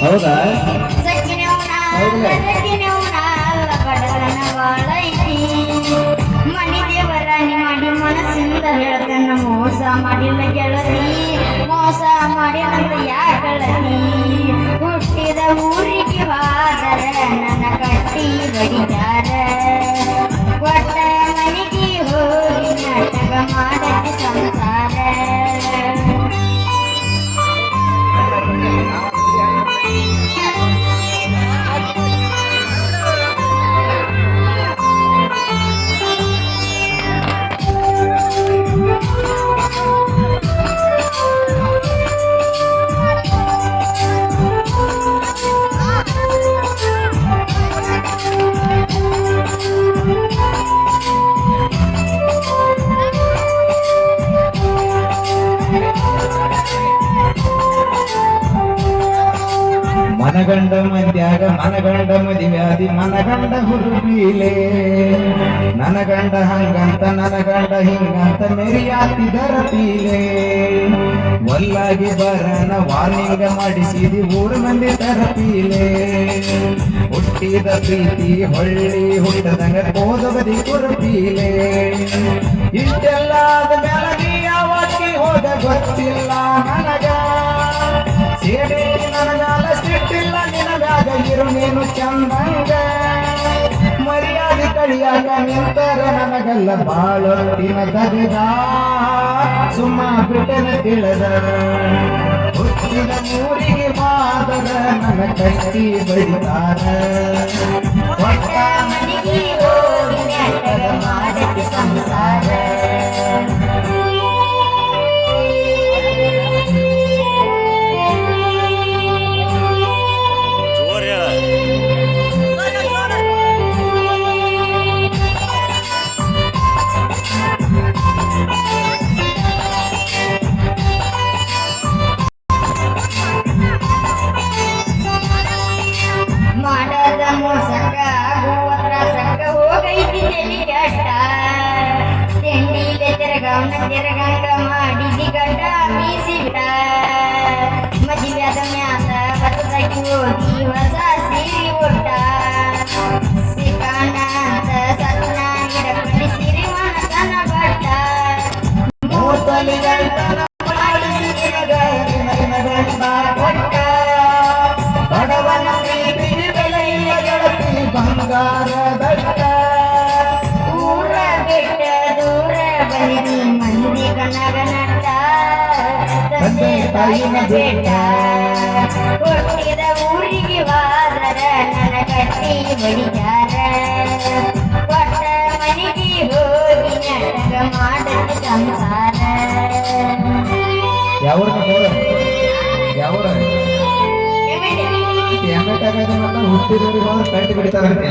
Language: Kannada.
ಹೌದಾ ಮನಿ ದೇವರಾಣಿ ಮಾಡಿ ಮನಸ್ಸಿಂದ ಹೇಳ್ತೇನೆ ಮೋಸ ಮಾಡಿಲ್ಲ ಗೆಳತಿ ಮೋಸ ಮಾಡಿದಂತ ಯಾಗಳತಿ ಹುಟ್ಟಿದ ಊರಿಗೆ ಹೋದರ ನನ್ನ ಕಟ್ಟಿ ಬಡಿದಾರ ಒಟ್ಟ ಮನೆಗೆ ಹೋಗಿ ನಾಟಕ ಮಾಡಕ್ಕೆ ಸಂಸಾರ ಮನಗಂಡ ಮಂದ್ಯಾಗ ಮನಗಂಡ ಮದಿವ್ಯಾದಿ ಮನಗಂಡ ಹುರುಬೀಲೆ ನನಗಂಡ ಹಂಗಂತ ನನಗಂಡ ಹಿಂಗಂತ ಮೆರಿಯಾತಿದರ ಪೀಲೆ ಒಲ್ಲಾಗಿ ಬರನ ವಾರ್ನಿಂಗ ಮಾಡಿಸಿದಿ ಊರು ಮಂದಿ ತರಪೀಲೆ ಹುಟ್ಟಿದ ಪ್ರೀತಿ ಹೊಳ್ಳಿ ಹುಟ್ಟದಂಗ ಕೋದಬದಿ ಕುರುಪೀಲೆ ಇಷ್ಟೆಲ್ಲ ಆದ ಮೇಲೆ ಯಾವತ್ತಿ ಹೋದ ಗೊತ್ತಿಲ್ಲ ನನಗ ಸೇರಿ ನನಗಾಲ ಸಿಟ್ಟಿಲ್ಲ ನಿನಗಾಗ ಇರು ನೀನು ಚಂದಂಗ ಮರ್ಯಾದೆ ಕಳಿಯಾಗ ನಿಂತರ ನನಗಲ್ಲ ಬಾಳೊತ್ತಿನ ದಗದ ಸುಮ್ಮ ಬಿಟ್ಟನ ತಿಳಿದ ಹುಟ್ಟಿದ ಊರಿಗೆ ಮಾದರ ನನ್ನ ಕಟ್ಟಿ ಬಡಿದಾರ ಒಟ್ಟ ಮನೆಗೆ ಹೋಗಿ ನಾಟಕ ಮಾಡಕ್ಕೆ ಸಂಸಾರ ಮಾಡದ ಮೋಸಕ ಗೋತ್ರ ಸಕ್ಕ ಹೋಗೈತಿ ತಲಿ ಕೆಟ್ಟ ತಿಂಡಿಲೆ ತಿರಗವನ ತಿರಗಂಗ ಮಾಡಿದಿ ಗಡ್ಡ ಬೀಸಿ ಬಿಟ್ಟ ಮದುವೆಯಾದ ಮ್ಯಾಲ ಬತ್ತದಾಗಿ ಹೋಗಿ ಹೊಸ ಸೀರೆ ಉಟ್ಟ ಸಿಕಾಣ ಅಂತ ಸತ್ನ ಗಿಡಪಡಿ ಸಿರಿ ಮನತನ ಬಟ್ಟ ಮೂತಲಿಗೈತನ ಮಾಡಿಸಿ ನಿನಗ ನಿನಗಂಡ ಕೊಟ್ಟ ಬಡವನ ಪ್ರೀತಿ ಬೆಲೆಯ ಗೆಳತಿ ಬಂಗಾರ ದಟ್ಟ ಊರ ಬಿಟ್ಟ ದೂರ ಬನ್ನಿ ಮಂದಿ ಕನಗ ನಟ್ಟ ತಂದೆ ತಾಯಿನ ಬೇಟ ಹುಟ್ಟಿದ ಊರಿಗೆ ಹೋದರ ನನ್ನ ಕಟ್ಟಿ ಬಡಿದಾರ ಕೊಟ್ಟ ಮನೆಗೆ ಹೋಗಿ ನಾಟಕ ಮಾಡಕ್ಕೆ ಸಂಸಾರ ಯಾವ್ರ ಯಾವ್ರ ಹೆಂಗಟ್ಟಾಗದ ಹುಟ್ಟಿದವ್ರಿಗೆ ಕಟ್ಟಿ ಬಿಡ್ತಾರಂತೆ